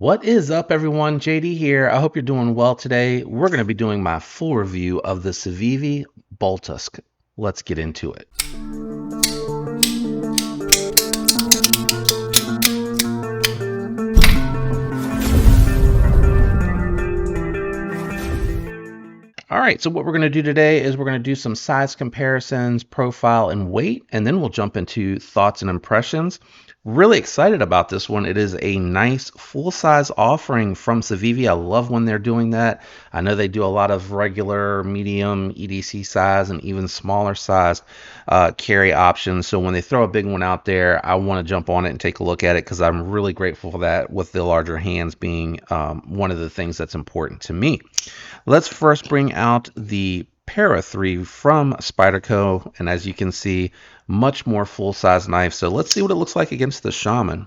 What is up, everyone? JD here. I hope you're doing well today. We're going to be doing my full review of the Civivi Bulltusk. Let's get into it. All right, so what we're going to do today is we're going to do some size comparisons, profile, and weight, and then we'll jump into thoughts and impressions. Really excited about this one. It is a nice full-size offering from Civivi. I love when they're doing that. I know they do a lot of regular, medium, EDC size, and even smaller size carry options. So when they throw a big one out there, I want to jump on it and take a look at it because I'm really grateful for that, with the larger hands being one of the things that's important to me. Let's first bring out the Para 3 from Spyderco, and as you can see, much more full-size knife. So let's see what it looks like against the Shaman.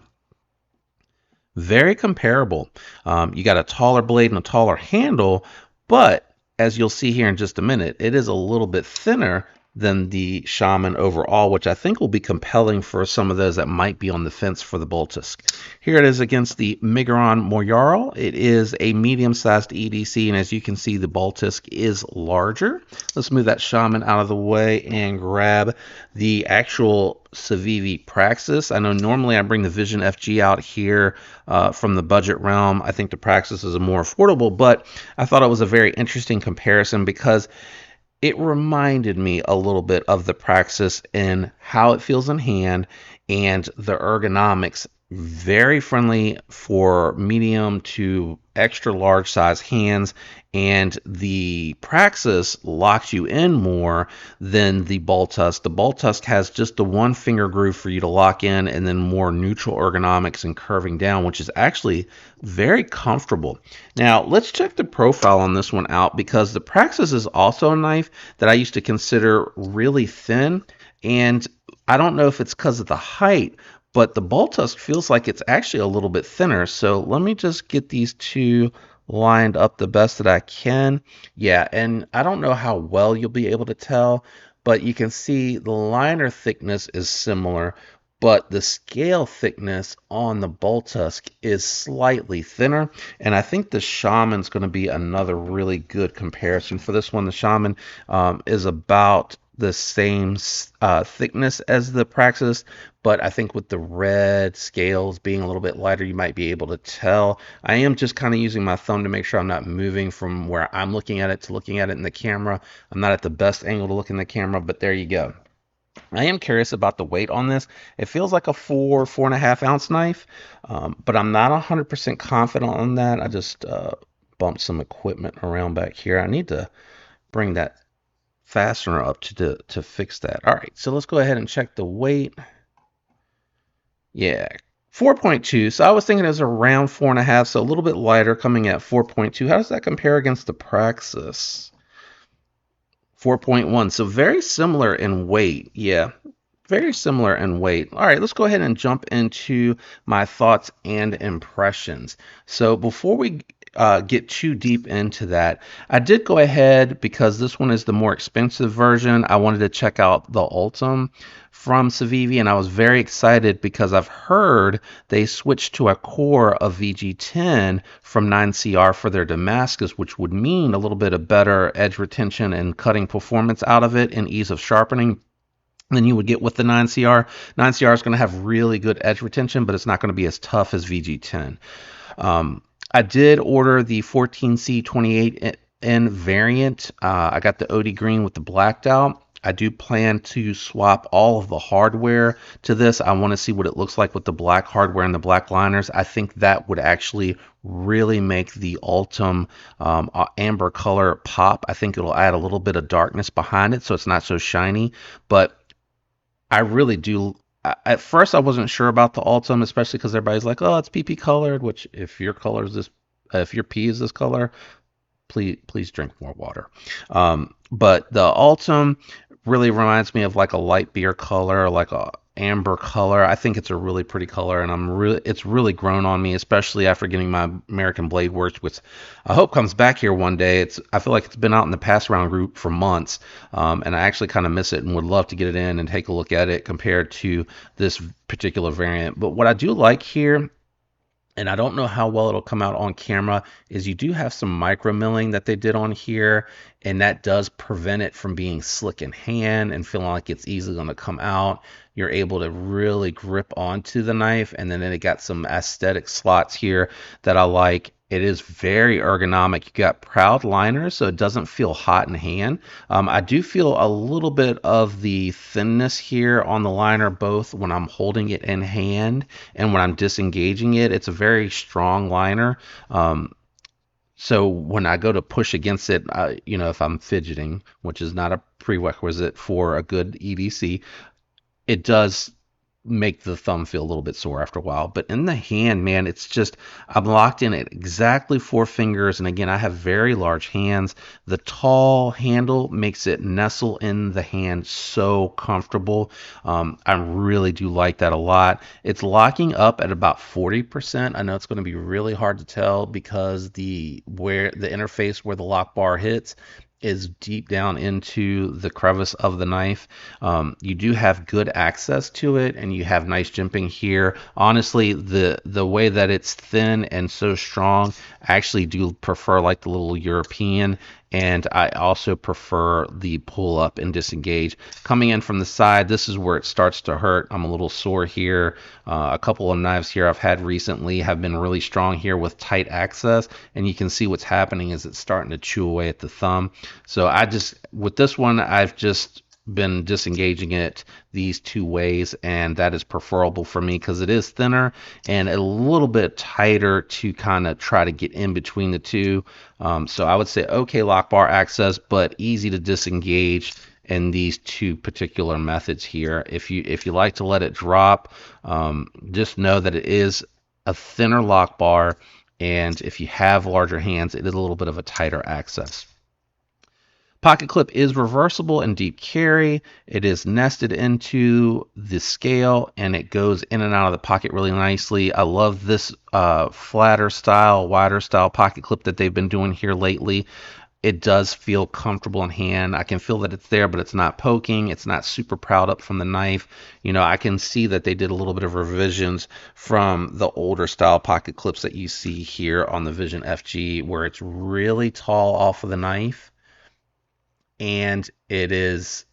Very comparable. You got a taller blade and a taller handle, but as you'll see here in just a minute, it is a little bit thinner than the Shaman overall, which I think will be compelling for some of those that might be on the fence for the Bulltusk. Here it is against the Migron Moyarl. It is a medium-sized EDC, and as you can see, the Bulltusk is larger. Let's move that Shaman out of the way and grab the actual Civivi Praxis. I know normally I bring the Vision FG out here from the budget realm. I think the Praxis is a more affordable, but I thought it was a very interesting comparison because it reminded me a little bit of the Praxis in how it feels in hand and the ergonomics. Very friendly for medium to extra large size hands, and the Praxis locks you in more than the Bulltusk. The Bulltusk has just the one finger groove for you to lock in, and then more neutral ergonomics and curving down, which is actually very comfortable. Now let's check the profile on this one out, because the Praxis is also a knife that I used to consider really thin, and I don't know if it's because of the height, but the Bulltusk feels like it's actually a little bit thinner. So let me just get these two lined up the best that I can. Yeah, and I don't know how well you'll be able to tell, but you can see the liner thickness is similar, but the scale thickness on the Bulltusk is slightly thinner, and I think the Shaman's going to be another really good comparison for this one. The Shaman is about the same thickness as the Praxis, but I think with the red scales being a little bit lighter, you might be able to tell. I am just kind of using my thumb to make sure I'm not moving from where I'm looking at it to looking at it in the camera. I'm not at the best angle to look in the camera, but there you go. I am curious about the weight on this. It feels like a 4.5 ounce knife, but I'm not 100% confident on that. I just bumped some equipment around back here. I need to bring that fastener up to fix that. All right, so let's go ahead and check the weight. Yeah, 4.2. So I was thinking it was around 4.5, so a little bit lighter, coming at 4.2. How does that compare against the Praxis? 4.1. So very similar in weight. Yeah, very similar in weight. All right, let's go ahead and jump into my thoughts and impressions. So before we get too deep into that, I did go ahead, because this one is the more expensive version, I wanted to check out the Alum from Civivi, and I was very excited because I've heard they switched to a core of VG10 from 9CR for their Damascus, which would mean a little bit of better edge retention and cutting performance out of it and ease of sharpening than you would get with the 9CR. 9CR is going to have really good edge retention, but it's not going to be as tough as VG10. I did order the 14C28N variant. I got the OD green with the blacked out. I do plan to swap all of the hardware to this. I want to see what it looks like with the black hardware and the black liners. I think that would actually really make the Alum amber color pop. I think it'll add a little bit of darkness behind it so it's not so shiny, but I really do. At first I wasn't sure about the Alum, especially because everybody's like, oh, it's PP colored, which if your color is this, if your pee is this color, please drink more water. But the Alum really reminds me of like a light beer color, like a amber color. I think it's a really pretty color, and it's really grown on me, especially after getting my American Blade Works, which I hope comes back here one day. I feel like it's been out in the pass around group for months, and I actually kind of miss it and would love to get it in and take a look at it compared to this particular variant. But what I do like here and I don't know how well it'll come out on camera, is you do have some micro milling that they did on here, and that does prevent it from being slick in hand and feeling like it's easily going to come out. You're able to really grip onto the knife, and then it got some aesthetic slots here that I like. It is very ergonomic. You got proud liners, so it doesn't feel hot in hand. I do feel a little bit of the thinness here on the liner, both when I'm holding it in hand and when I'm disengaging it. It's a very strong liner. So when I go to push against it, if I'm fidgeting, which is not a prerequisite for a good EDC, it does make the thumb feel a little bit sore after a while. But in the hand, man, it's just, I'm locked in at exactly 4 fingers. And again, I have very large hands. The tall handle makes it nestle in the hand so comfortable. I really do like that a lot. It's locking up at about 40%. I know it's going to be really hard to tell because the interface where the lock bar hits is deep down into the crevice of the knife. You do have good access to it, and you have nice jimping here. Honestly, the way that it's thin and so strong, I actually do prefer like the little European, and I also prefer the pull up and disengage. Coming in from the side, this is where it starts to hurt. I'm a little sore here. A couple of knives here I've had recently have been really strong here with tight access, and you can see what's happening is it's starting to chew away at the thumb. So with this one, I've just been disengaging it these 2 ways, and that is preferable for me because it is thinner and a little bit tighter to kind of try to get in between the two. So I would say okay lock bar access, but easy to disengage in these 2 particular methods here. If you like to let it drop, just know that it is a thinner lock bar, and if you have larger hands, it is a little bit of a tighter access. Pocket clip is reversible in deep carry. It is nested into the scale, and it goes in and out of the pocket really nicely. I love this flatter style, wider style pocket clip that they've been doing here lately. It does feel comfortable in hand. I can feel that it's there, but it's not poking. It's not super proud up from the knife. I can see that they did a little bit of revisions from the older style pocket clips that you see here on the Vision FG, where it's really tall off of the knife, and it is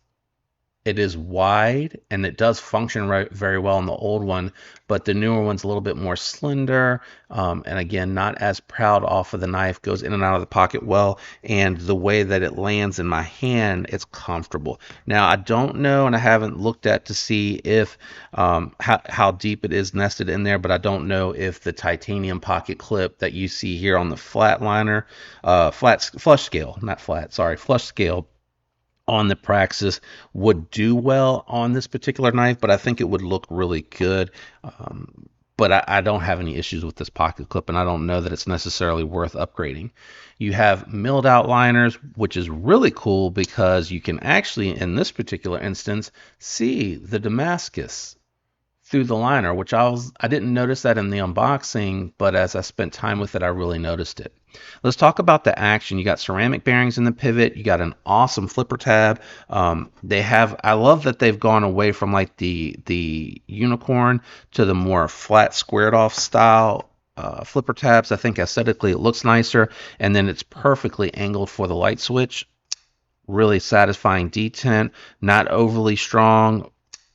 wide, and it does function very well in the old one, but the newer one's a little bit more slender, and again, not as proud off of the knife, goes in and out of the pocket well, and the way that it lands in my hand, it's comfortable. Now, I don't know, and I haven't looked at to see if how deep it is nested in there, but I don't know if the titanium pocket clip that you see here on the flatliner, flush scale on the Praxis would do well on this particular knife, but I think it would look really good. But I don't have any issues with this pocket clip, and I don't know that it's necessarily worth upgrading. You have milled out liners, which is really cool because you can actually, in this particular instance, see the Damascus through the liner, which I didn't notice that in the unboxing, but as I spent time with it, I really noticed it. Let's talk about the action. You got ceramic bearings in the pivot. You got an awesome flipper tab. I love that they've gone away from like the unicorn to the more flat squared off style flipper tabs. I think aesthetically it looks nicer, and then it's perfectly angled for the light switch. Really satisfying detent, not overly strong.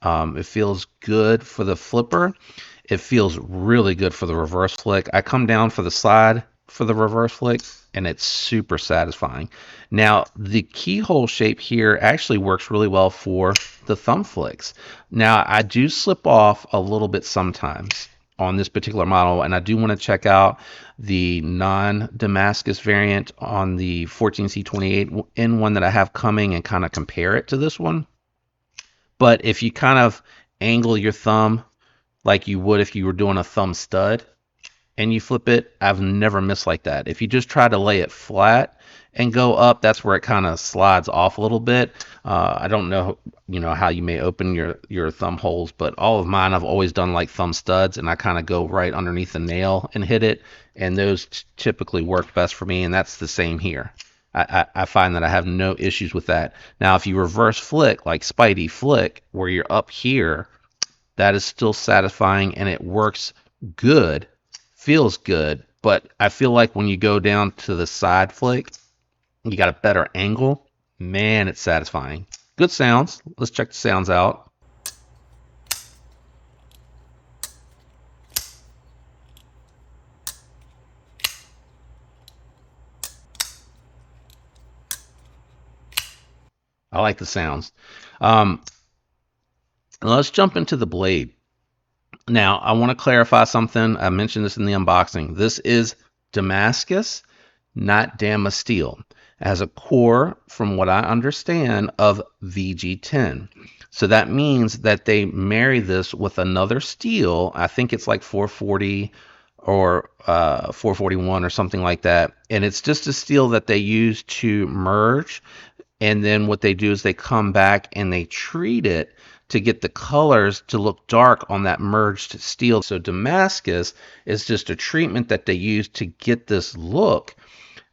It feels good for the flipper. It feels really good for the reverse flick. I come down for the slide for the reverse flick, and it's super satisfying. Now, the keyhole shape here actually works really well for the thumb flicks. Now, I do slip off a little bit sometimes on this particular model, and I do want to check out the non-Damascus variant on the 14C28 in one that I have coming and kind of compare it to this one. But if you kind of angle your thumb like you would if you were doing a thumb stud and you flip it, I've never missed like that. If you just try to lay it flat and go up, that's where it kind of slides off a little bit. I don't know, how you may open your thumb holes, but all of mine I've always done like thumb studs, and I kind of go right underneath the nail and hit it, and those typically work best for me, and that's the same here. I find that I have no issues with that. Now, if you reverse flick, like Spidey flick, where you're up here, that is still satisfying, and it works good feels good, but I feel like when you go down to the side flake, you got a better angle. Man, it's satisfying. Good sounds. Let's check the sounds out. I like the sounds. Um, let's jump into the blade. Now, I want to clarify something. I mentioned this in the unboxing. This is Damascus, not Damascus steel. It has a core, from what I understand, of VG10. So that means that they marry this with another steel. I think it's like 440 or 441 or something like that. And it's just a steel that they use to merge, and then what they do is they come back and they treat it to get the colors to look dark on that merged steel. So Damascus is just a treatment that they use to get this look.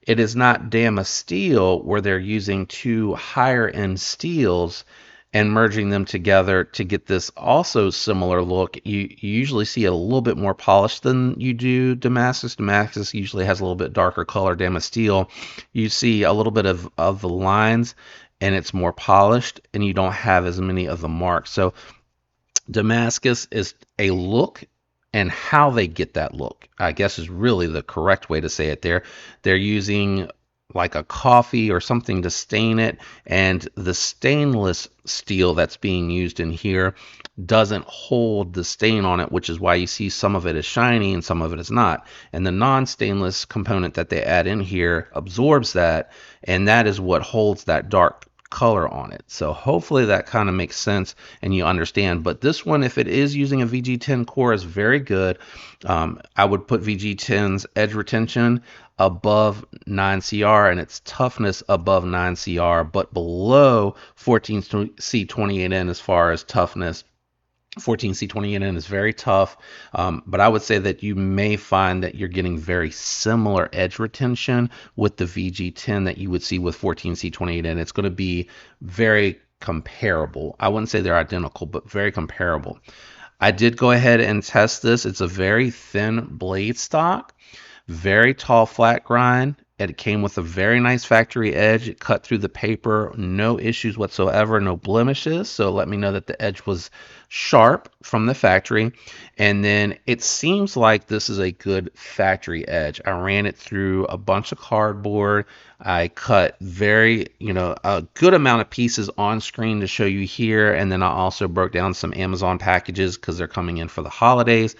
It is not Damascus steel where they're using two higher end steels and merging them together to get this also similar look. You usually see a little bit more polished than you do Damascus. Damascus usually has a little bit darker color. Damascus steel, you see a little bit of the lines and it's more polished and you don't have as many of the marks. So Damascus is a look, and how they get that look, I guess, is really the correct way to say it there. They're using like a coffee or something to stain it, and the stainless steel that's being used in here doesn't hold the stain on it, which is why you see some of it is shiny and some of it is not. And the non-stainless component that they add in here absorbs that, and that is what holds that dark color on it. So hopefully that kind of makes sense and you understand. But this one, if it is using a VG10 core, is very good. I would put VG10's edge retention above 9CR and its toughness above 9CR, but below 14C28N as far as toughness. 14C28N is very tough, but I would say that you may find that you're getting very similar edge retention with the VG10 that you would see with 14C28N. It's going to be very comparable. I wouldn't say they're identical, but very comparable. I did go ahead and test this. It's a very thin blade stock, very tall flat grind. It came with a very nice factory edge. It cut through the paper, no issues whatsoever, no blemishes. So let me know that the edge was sharp from the factory. And then it seems like this is a good factory edge. I ran it through a bunch of cardboard. I cut a good amount of pieces on screen to show you here. And then I also broke down some Amazon packages because they're coming in for the holidays.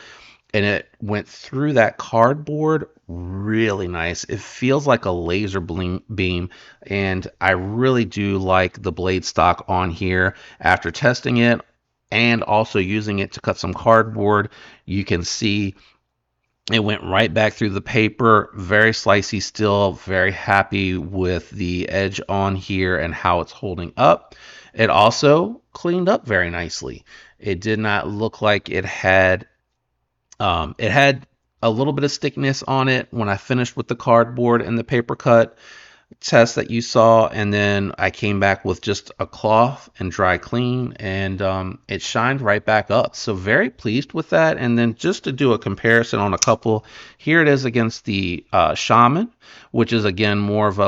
And it went through that cardboard really nice. It feels like a laser beam, and I really do like the blade stock on here. After testing it and also using it to cut some cardboard, you can see it went right back through the paper. Very slicey still. Very happy with the edge on here and how it's holding up. It also cleaned up very nicely. It did not look like it had a little bit of stickiness on it when I finished with the cardboard and the paper cut test that you saw, and then I came back with just a cloth and dry clean, and it shined right back up. So very pleased with that. And then just to do a comparison on a couple, here it is against the Shaman, which is again more of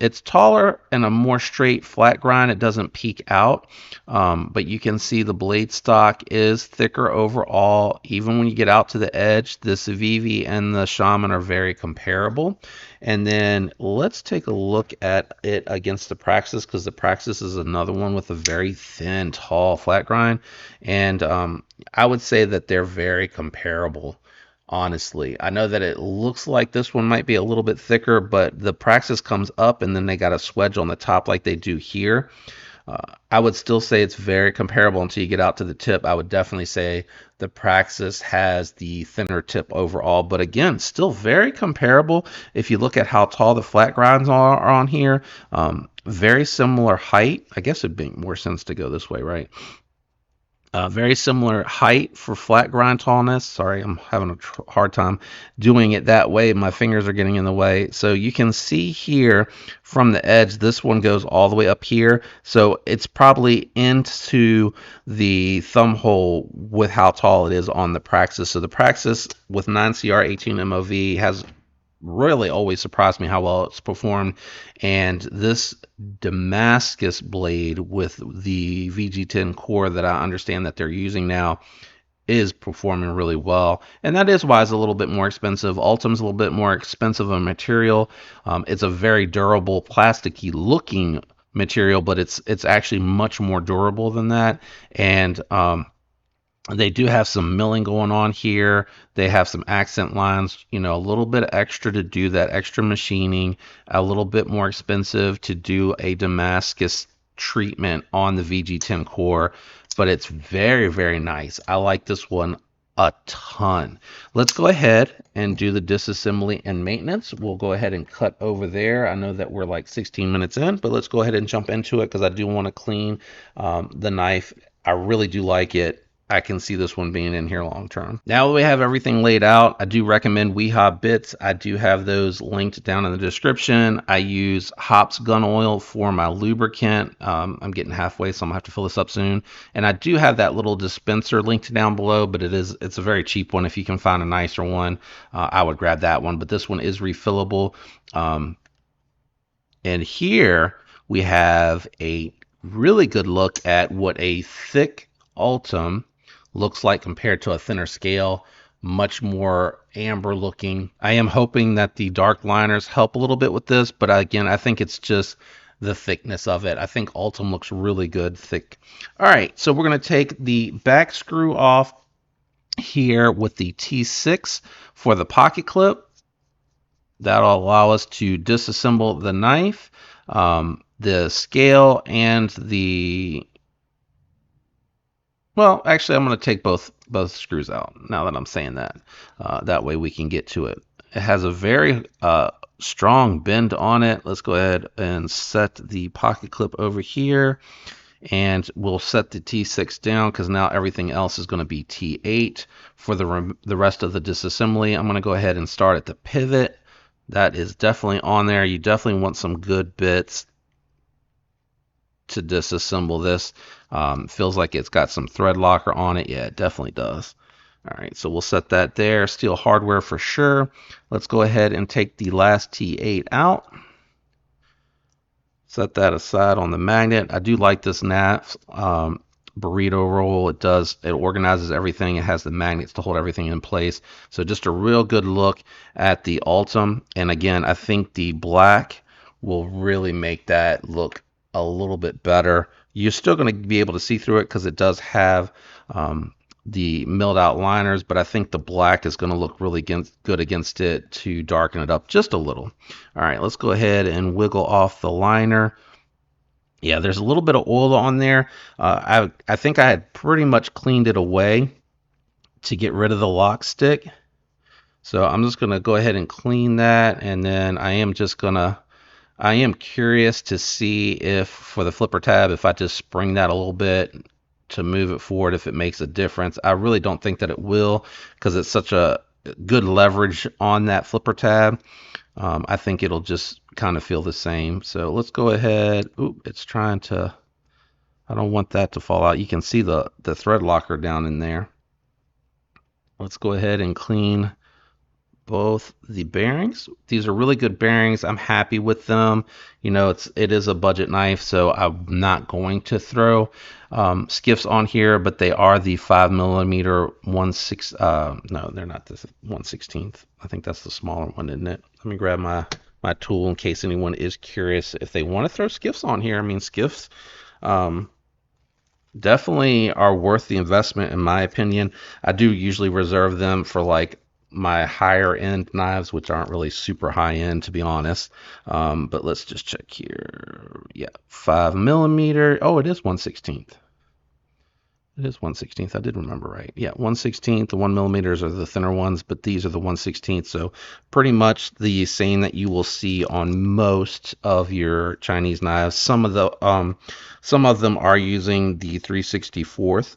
it's taller and a more straight flat grind. It doesn't peak out, but you can see the blade stock is thicker overall. Even when you get out to the edge, the Civivi and the Shaman are very comparable. And then let's take a look at it against the Praxis, because the Praxis is another one with a very thin, tall flat grind. And I would say that they're very comparable, honestly. I know that it looks like this one might be a little bit thicker, but the Praxis comes up and then they got a swedge on the top like they do here. I would still say it's very comparable until you get out to the tip. I would definitely say the Praxis has the thinner tip overall, but again, still very comparable. If you look at how tall the flat grinds are on here, very similar height. I guess it'd make more sense to go this way, right? Very similar height for flat grind tallness. Sorry, I'm having a hard time doing it that way. My fingers are getting in the way. So you can see here from the edge, this one goes all the way up here. So it's probably into the thumb hole with how tall it is on the Praxis. So the Praxis with 9CR 18 MOV has really always surprised me how well it's performed. And this Damascus blade with the VG10 core that I understand that they're using now is performing really well. And that is why it's a little bit more expensive. Ultim's a little bit more expensive of material. It's a very durable, plasticky looking material, but it's actually much more durable than that. And they do have some milling going on here. They have some accent lines, a little bit extra to do that extra machining, a little bit more expensive to do a Damascus treatment on the VG10 core, but it's very, very nice. I like this one a ton. Let's go ahead and do the disassembly and maintenance. We'll go ahead and cut over there. I know that we're like 16 minutes in, but let's go ahead and jump into it because I do want to clean the knife. I really do like it. I can see this one being in here long term. Now that we have everything laid out, I do recommend WeHop bits. I do have those linked down in the description. I use Hops gun oil for my lubricant. I'm getting halfway, so I'm gonna have to fill this up soon. And I do have that little dispenser linked down below, but it's a very cheap one. If you can find a nicer one, I would grab that one. But this one is refillable. And here we have a really good look at what a thick Altum looks like compared to a thinner scale, much more amber looking. I am hoping that the dark liners help a little bit with this, but again, I think it's just the thickness of it. I think Altum looks really good thick. All right, so we're going to take the back screw off here with the T6 for the pocket clip. That'll allow us to disassemble the knife, the scale, and the... Well, actually, I'm going to take both screws out now that I'm saying that. That way we can get to it. It has a very strong bend on it. Let's go ahead and set the pocket clip over here. And we'll set the T6 down because now everything else is going to be T8 for the rest of the disassembly. I'm going to go ahead and start at the pivot. That is definitely on there. You definitely want some good bits to disassemble this. Feels like it's got some thread locker on it. Yeah, it definitely does. All right, so we'll set that there. Steel hardware for sure. Let's go ahead and take the last T8 out. Set that aside on the magnet. I do like this NAF burrito roll. It organizes everything. It has the magnets to hold everything in place. So just a real good look at the Altum. And again, I think the black will really make that look a little bit better. You're still going to be able to see through it because it does have the milled out liners, but I think the black is going to look really good against it to darken it up just a little. All right, let's go ahead and wiggle off the liner. Yeah, there's a little bit of oil on there. I think I had pretty much cleaned it away to get rid of the lock stick. So I'm just going to go ahead and clean that, and then I am curious to see if for the flipper tab, if I just spring that a little bit to move it forward, if it makes a difference. I really don't think that it will because it's such a good leverage on that flipper tab. I think it'll just kind of feel the same. So let's go ahead. Oop, it's trying to, I don't want that to fall out. You can see the thread locker down in there. Let's go ahead and clean both the bearings. These are really good bearings. I'm happy with them. It is a budget knife, so I'm not going to throw skiffs on here, but they are the 5mm 1/6. No, they're not the 1/16. I think that's the smaller one, isn't it? Let me grab my tool in case anyone is curious if they want to throw skiffs on here. I mean, skiffs definitely are worth the investment in my opinion. I do usually reserve them for like my higher end knives, which aren't really super high end to be honest. But let's just check here. Yeah, 5mm. Oh, it is 1/16. It is 1/16. I did remember right. Yeah, 1/16. The 1mm are the thinner ones, but these are the 1/16. So pretty much the same that you will see on most of your Chinese knives. Some of them are using the 3/64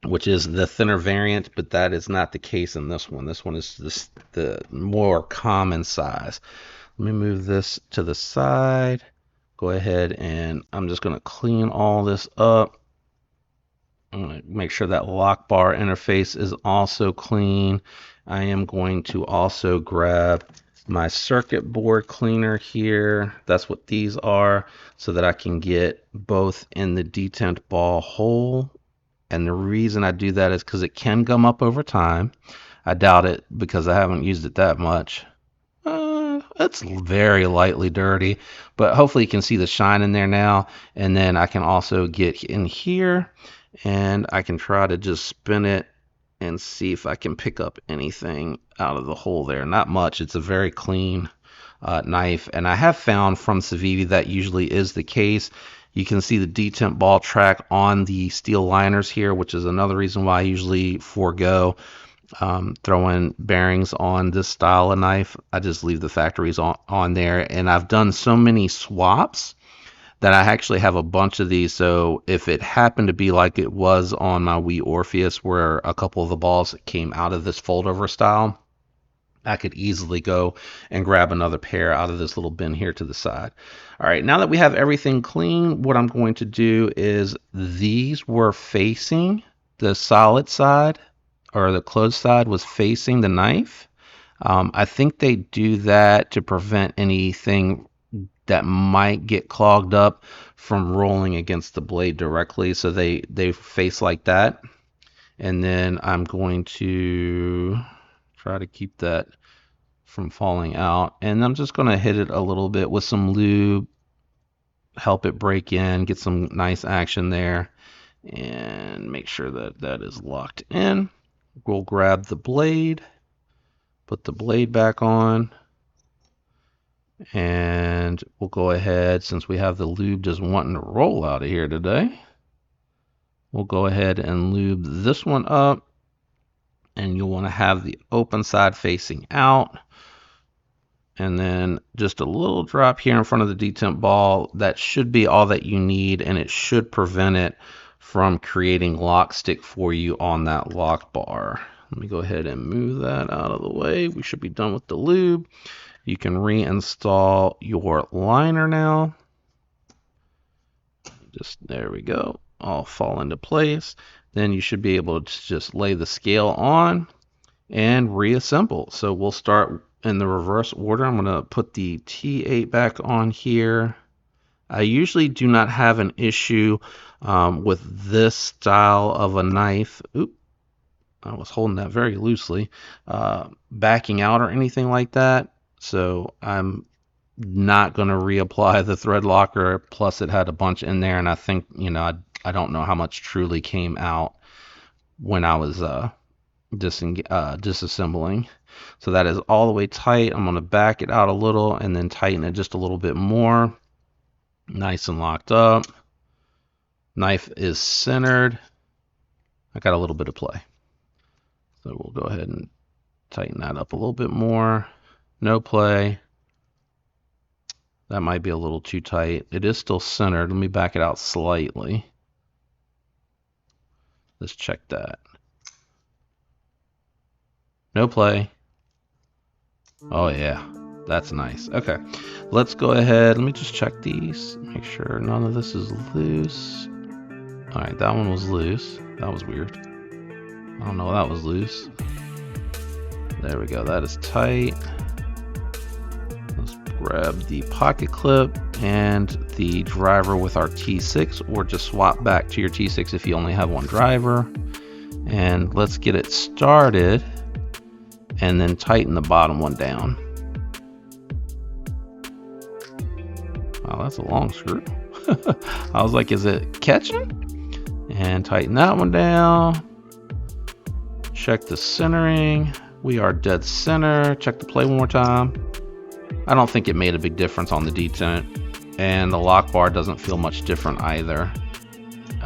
which is the thinner variant, but that is not the case in this one. This one is the more common size. Let me move this to the side. Go ahead and I'm just going to clean all this up. I'm going to make sure that lock bar interface is also clean. I am going to also grab my circuit board cleaner here. That's what these are, so that I can get both in the detent ball hole. And the reason I do that is because it can gum up over time. I doubt it because I haven't used it that much. It's very lightly dirty, but hopefully you can see the shine in there now. And then I can also get in here and I can try to just spin it and see if I can pick up anything out of the hole there. Not much. It's a very clean knife, and I have found from Civivi that usually is the case. You can see the detent ball track on the steel liners here, which is another reason why I usually forego throwing bearings on this style of knife. I just leave the factories on there, and I've done so many swaps that I actually have a bunch of these. So if it happened to be like it was on my Wii Orpheus, where a couple of the balls came out of this fold over style, I could easily go and grab another pair out of this little bin here to the side. All right, now that we have everything clean, what I'm going to do is these were facing the solid side, or the closed side was facing the knife. I think they do that to prevent anything that might get clogged up from rolling against the blade directly. So they face like that. And then I'm going to try to keep that from falling out. And I'm just going to hit it a little bit with some lube, help it break in, get some nice action there, and make sure that that is locked in. We'll grab the blade, put the blade back on, and we'll go ahead, since we have the lube just wanting to roll out of here today, we'll go ahead and lube this one up. And you'll want to have the open side facing out. And then just a little drop here in front of the detent ball. That should be all that you need, and it should prevent it from creating lock stick for you on that lock bar. Let me go ahead and move that out of the way. We should be done with the lube. You can reinstall your liner now. Just there we go. All fall into place. Then you should be able to just lay the scale on and reassemble. So we'll start in the reverse order. I'm going to put the T8 back on here. I usually do not have an issue with this style of a knife. Oop, I was holding that very loosely. Backing out or anything like that. So I'm not going to reapply the thread locker. Plus it had a bunch in there, and I think, you know, I don't know how much truly came out when I was disassembling. So that is all the way tight. I'm going to back it out a little and then tighten it just a little bit more. Nice and locked up. Knife is centered. I got a little bit of play. So we'll go ahead and tighten that up a little bit more. No play. That might be a little too tight. It is still centered. Let me back it out slightly. Let's check that. No play. Oh yeah, that's nice. Okay, let's go ahead. Let me just check these. Make sure none of this is loose. All right, that one was loose. That was weird. I don't know why that was loose. There we go. That is tight. Let's grab the pocket clip and the driver with our T6, or just swap back to your T6 if you only have one driver. And let's get it started and then tighten the bottom one down. Wow, that's a long screw. I was like, is it catching? And tighten that one down. Check the centering. We are dead center. Check the play one more time. I don't think it made a big difference on the detent, and the lock bar doesn't feel much different either.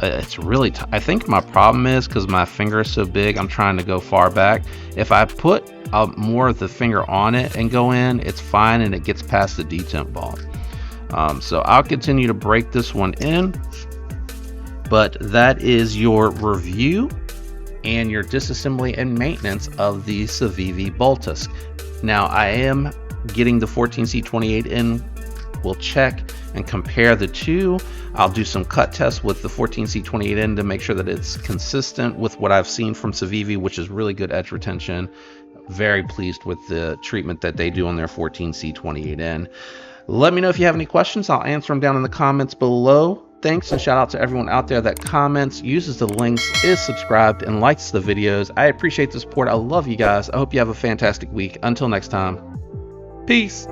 It's really I think my problem is because my finger is so big, I'm trying to go far back. If I put more of the finger on it and go in, it's fine and it gets past the detent ball. So I'll continue to break this one in, but that is your review and your disassembly and maintenance of the Civivi Bulltusk. Now I am getting the 14C28 in. We'll check and compare the two. I'll do some cut tests with the 14C28N to make sure that it's consistent with what I've seen from Civivi, which is really good edge retention. Very pleased with the treatment that they do on their 14C28N. Let me know if you have any questions. I'll answer them down in the comments below. Thanks, and shout out to everyone out there that comments, uses the links, is subscribed, and likes the videos. I appreciate the support. I love you guys. I hope you have a fantastic week. Until next time, peace.